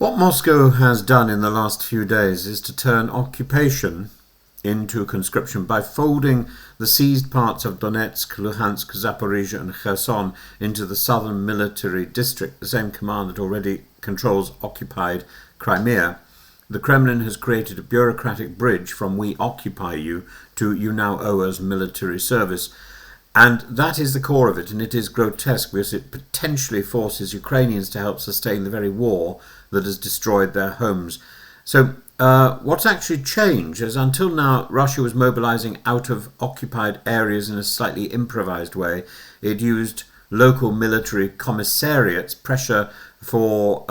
What Moscow has done in the last few days is to turn occupation into conscription by folding the seized parts of Donetsk, Luhansk, Zaporizhia and Kherson into the southern military district, the same command that already controls occupied Crimea. The Kremlin has created a bureaucratic bridge from "we occupy you" to "you now owe us military service." And that is the core of it, and it is grotesque because it potentially forces Ukrainians to help sustain the very war that has destroyed their homes. So what's actually changed is until now Russia was mobilizing out of occupied areas in a slightly improvised way. It used local military commissariats, pressure for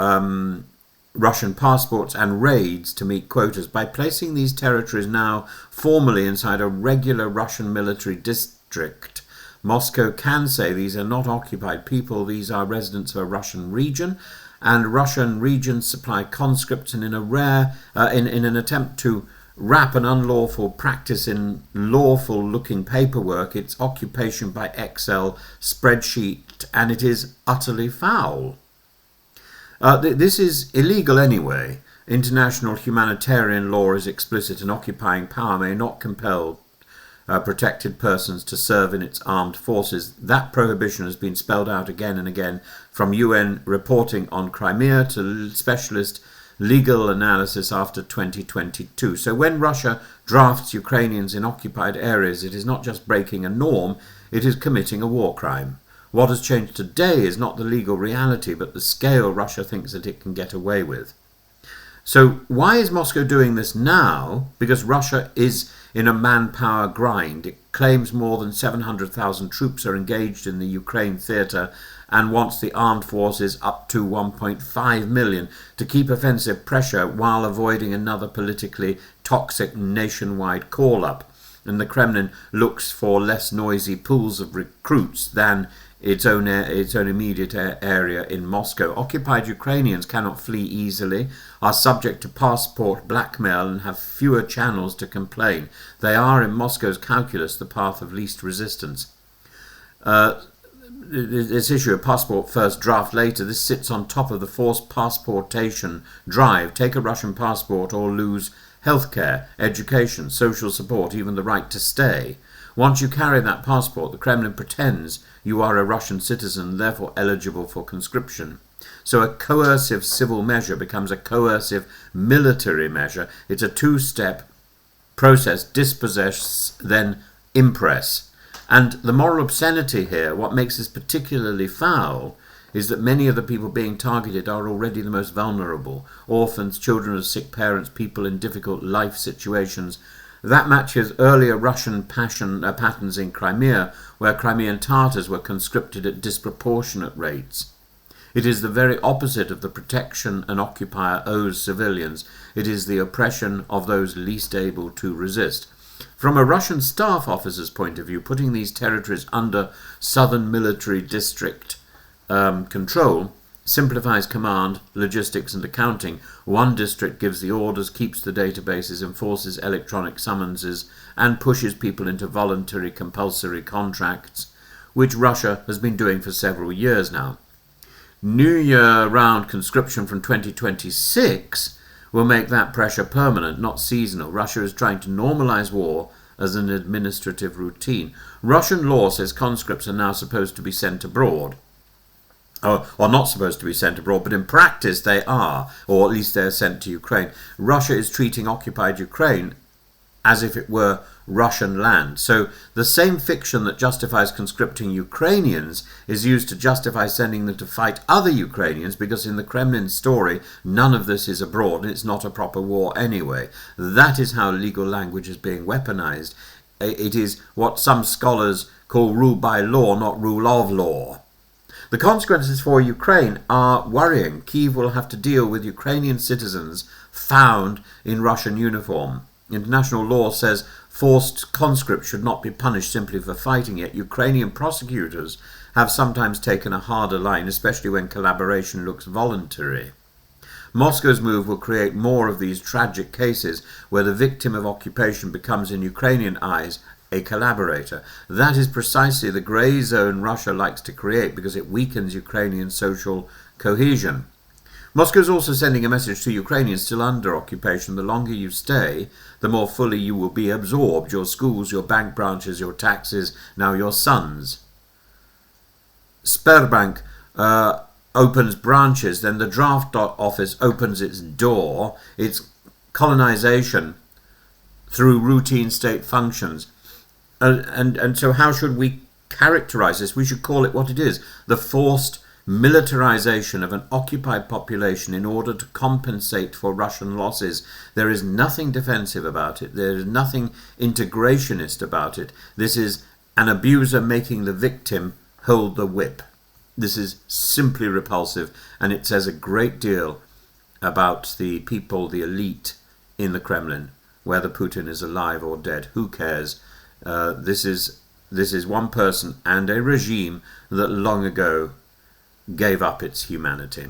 Russian passports and raids to meet quotas. By placing these territories now formally inside a regular Russian military district, Moscow can say these are not occupied people, these are residents of a Russian region, and Russian regions supply conscripts, and in an attempt to wrap an unlawful practice in lawful-looking paperwork, it's occupation by Excel spreadsheet, and it is utterly foul. This is illegal anyway. International humanitarian law is explicit, and occupying power may not compel protected persons to serve in its armed forces. That prohibition has been spelled out again and again, from UN reporting on Crimea to specialist legal analysis after 2022. So when Russia drafts Ukrainians in occupied areas, it is not just breaking a norm, it is committing a war crime. What has changed today is not the legal reality, but the scale Russia thinks that it can get away with. So why is Moscow doing this now? Because Russia is in a manpower grind. It claims more than 700,000 troops are engaged in the Ukraine theatre and wants the armed forces up to 1.5 million to keep offensive pressure while avoiding another politically toxic nationwide call-up. And the Kremlin looks for less noisy pools of recruits than its own immediate area in Moscow. Occupied Ukrainians cannot flee easily, are subject to passport blackmail and have fewer channels to complain. They are, in Moscow's calculus, the path of least resistance. This issue of passport first, draft later, this sits on top of the forced passportation drive. Take a Russian passport or lose healthcare, education, social support, even the right to stay. Once you carry that passport, the Kremlin pretends you are a Russian citizen, therefore eligible for conscription. So a coercive civil measure becomes a coercive military measure. It's a two-step process: dispossess, then impress. And the moral obscenity here, what makes this particularly foul, is that many of the people being targeted are already the most vulnerable: orphans, children of sick parents, people in difficult life situations. That matches earlier Russian patterns in Crimea, where Crimean Tatars were conscripted at disproportionate rates. It is the very opposite of the protection an occupier owes civilians. It is the oppression of those least able to resist. From a Russian staff officer's point of view, putting these territories under southern military district control simplifies command, logistics and accounting. One district gives the orders, keeps the databases, enforces electronic summonses, and pushes people into voluntary compulsory contracts, which Russia has been doing for several years now. New year-round conscription from 2026 will make that pressure permanent, not seasonal. Russia is trying to normalize war as an administrative routine. Russian law says conscripts are now supposed to be sent abroad. Or not supposed to be sent abroad, but in practice they are, or at least they're sent to Ukraine. Russia is treating occupied Ukraine as if it were Russian land. So the same fiction that justifies conscripting Ukrainians is used to justify sending them to fight other Ukrainians, because in the Kremlin story, none of this is abroad and it's not a proper war anyway. That is how legal language is being weaponized. It is what some scholars call rule by law, not rule of law. The consequences for Ukraine are worrying. Kyiv will have to deal with Ukrainian citizens found in Russian uniform. International law says forced conscripts should not be punished simply for fighting, yet Ukrainian prosecutors have sometimes taken a harder line, especially when collaboration looks voluntary. Moscow's move will create more of these tragic cases where the victim of occupation becomes, in Ukrainian eyes, a collaborator. That is precisely the grey zone Russia likes to create, because it weakens Ukrainian social cohesion. Moscow is also sending a message to Ukrainians still under occupation. The longer you stay, the more fully you will be absorbed. Your schools, your bank branches, your taxes, now your sons. Sberbank opens branches, then the draft office opens its door. It's colonization through routine state functions. And so how should we characterize this? We should call it what it is: the forced militarization of an occupied population in order to compensate for Russian losses. There is nothing defensive about it. There is nothing integrationist about it. This is an abuser making the victim hold the whip. This is simply repulsive, and it says a great deal about the people, the elite in the Kremlin. Whether Putin is alive or dead, who cares? This is one person and a regime that long ago gave up its humanity.